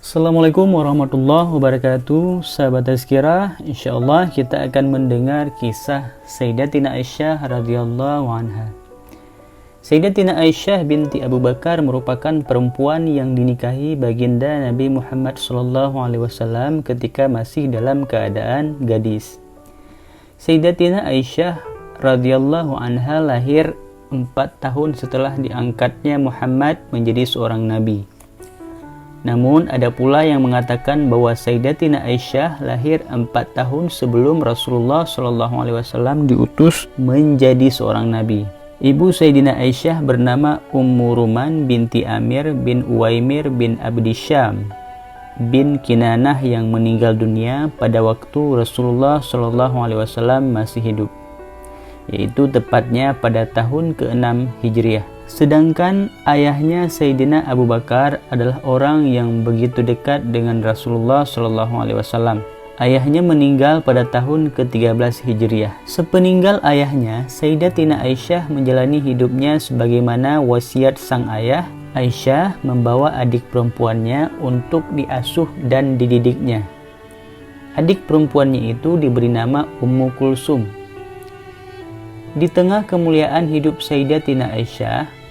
Assalamualaikum warahmatullahi wabarakatuh. Sahabat Tazkirah, insyaallah kita akan mendengar kisah Sayyidatina Aisyah radhiyallahu anha. Sayyidatina Aisyah binti Abu Bakar merupakan perempuan yang dinikahi baginda Nabi Muhammad SAW ketika masih dalam keadaan gadis. Sayyidatina Aisyah radhiyallahu anha lahir 4 tahun setelah diangkatnya Muhammad menjadi seorang nabi. Namun ada pula yang mengatakan bahwa Sayyidatina Aisyah lahir 4 tahun sebelum Rasulullah SAW diutus menjadi seorang nabi. Ibu Sayyidina Aisyah bernama Ummu Ruman binti Amir bin Uwaimir bin Abdi Syam bin Kinanah yang meninggal dunia pada waktu Rasulullah SAW masih hidup, yaitu tepatnya pada tahun ke-6 Hijriah. Sedangkan ayahnya Sayyidina Abu Bakar adalah orang yang begitu dekat dengan Rasulullah SAW. Ayahnya meninggal pada tahun ke-13 Hijriah. Sepeninggal ayahnya, Sayyidatina Aisyah menjalani hidupnya sebagaimana wasiat sang ayah. Aisyah membawa adik perempuannya untuk diasuh dan dididiknya. Adik perempuannya itu diberi nama Ummu Kulsum. Di tengah kemuliaan hidup Sayyidatina Aisyah,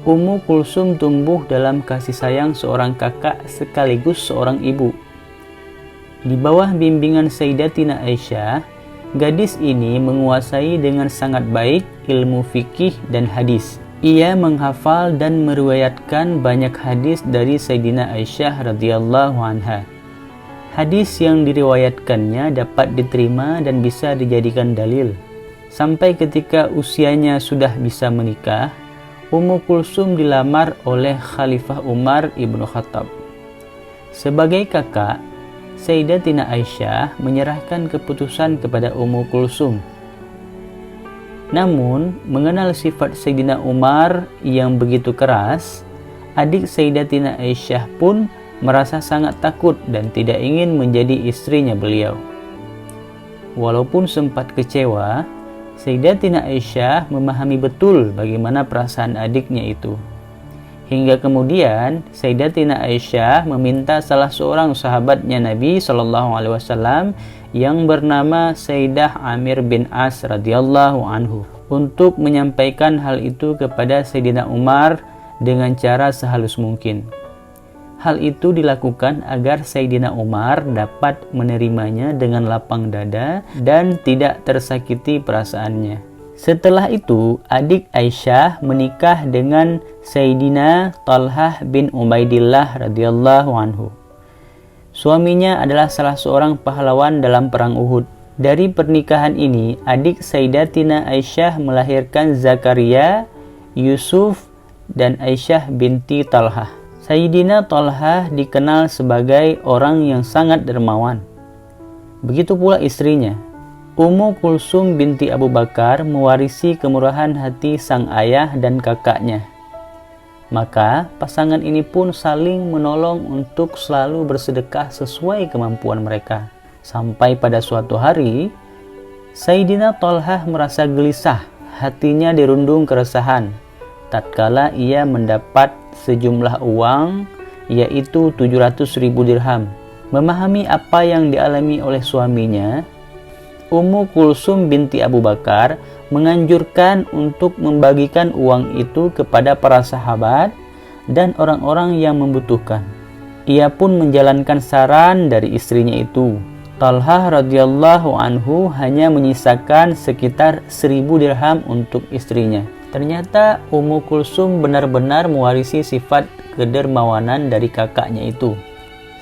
Ummu Kulsum tumbuh dalam kasih sayang seorang kakak sekaligus seorang ibu. Di bawah bimbingan Sayyidatina Aisyah, gadis ini menguasai dengan sangat baik ilmu fikih dan hadis. Ia menghafal dan meriwayatkan banyak hadis dari Sayyidina Aisyah radhiyallahu anha. Hadis yang diriwayatkannya dapat diterima dan bisa dijadikan dalil. Sampai ketika usianya sudah bisa menikah, Ummu Kulsum dilamar oleh Khalifah Umar ibnu Khattab. Sebagai kakak, Sayyidatina Aisyah menyerahkan keputusan kepada Ummu Kulsum. Namun, mengenal sifat Sayyidina Umar yang begitu keras, adik Sayyidatina Aisyah pun merasa sangat takut dan tidak ingin menjadi istrinya beliau. Walaupun sempat kecewa, Sayyidatina Aisyah memahami betul bagaimana perasaan adiknya itu. Hingga kemudian Sayyidatina Aisyah meminta salah seorang sahabatnya Nabi SAW yang bernama Sayyidah Amir bin As radhiyallahu anhu untuk menyampaikan hal itu kepada Sayyidina Umar dengan cara sehalus mungkin. Hal itu dilakukan agar Sayyidina Umar dapat menerimanya dengan lapang dada dan tidak tersakiti perasaannya. Setelah itu, adik Aisyah menikah dengan Sayyidina Talhah bin Ubaidillah radhiyallahu anhu. Suaminya adalah salah seorang pahlawan dalam perang Uhud. Dari pernikahan ini, adik Sayyidatina Aisyah melahirkan Zakaria, Yusuf, dan Aisyah binti Talhah. Sayyidina Talhah dikenal sebagai orang yang sangat dermawan. Begitu pula istrinya. Ummu Kulsum binti Abu Bakar mewarisi kemurahan hati sang ayah dan kakaknya. Maka pasangan ini pun saling menolong untuk selalu bersedekah sesuai kemampuan mereka. Sampai pada suatu hari, Sayyidina Talhah merasa gelisah, hatinya dirundung keresahan tatkala ia mendapat sejumlah uang, yaitu 700.000 dirham. Memahami apa yang dialami oleh suaminya, Ummu Kulsum binti Abu Bakar menganjurkan untuk membagikan uang itu kepada para sahabat dan orang-orang yang membutuhkan. Ia pun menjalankan saran dari istrinya itu. Talhah radhiyallahu anhu hanya menyisakan sekitar 1.000 dirham untuk istrinya. Ternyata Ummu Kulsum benar-benar mewarisi sifat kedermawanan dari kakaknya itu.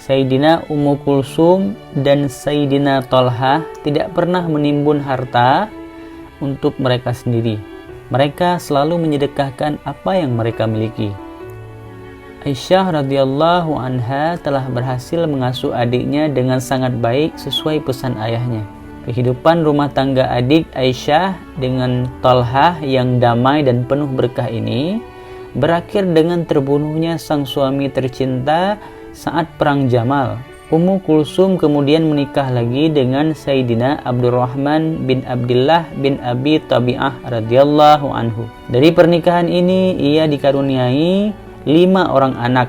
Sayyidina Ummu Kulsum dan Sayyidina Talhah tidak pernah menimbun harta untuk mereka sendiri. Mereka selalu menyedekahkan apa yang mereka miliki. Aisyah radhiyallahu anha telah berhasil mengasuh adiknya dengan sangat baik sesuai pesan ayahnya. Kehidupan rumah tangga adik Aisyah dengan Talhah yang damai dan penuh berkah ini berakhir dengan terbunuhnya sang suami tercinta saat perang Jamal. Ummu Kulsum kemudian menikah lagi dengan Sayyidina Abdurrahman bin Abdullah bin Abi Tabi'ah radhiyallahu anhu. Dari pernikahan ini ia dikaruniai 5 orang anak.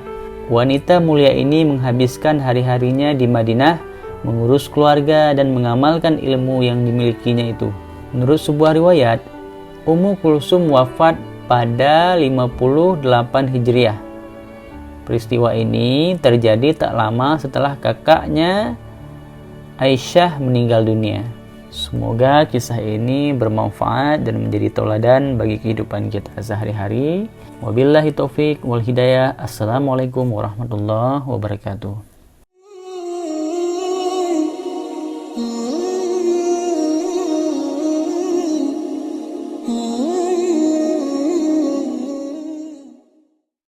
Wanita mulia ini menghabiskan hari-harinya di Madinah mengurus keluarga dan mengamalkan ilmu yang dimilikinya itu. Menurut sebuah riwayat, Ummu Kulsum wafat pada 58 Hijriah. Peristiwa ini terjadi tak lama setelah kakaknya Aisyah meninggal dunia. Semoga kisah ini bermanfaat dan menjadi tauladan bagi kehidupan kita sehari-hari. Wabillahi taufik wal hidayah. Assalamualaikum warahmatullahi wabarakatuh.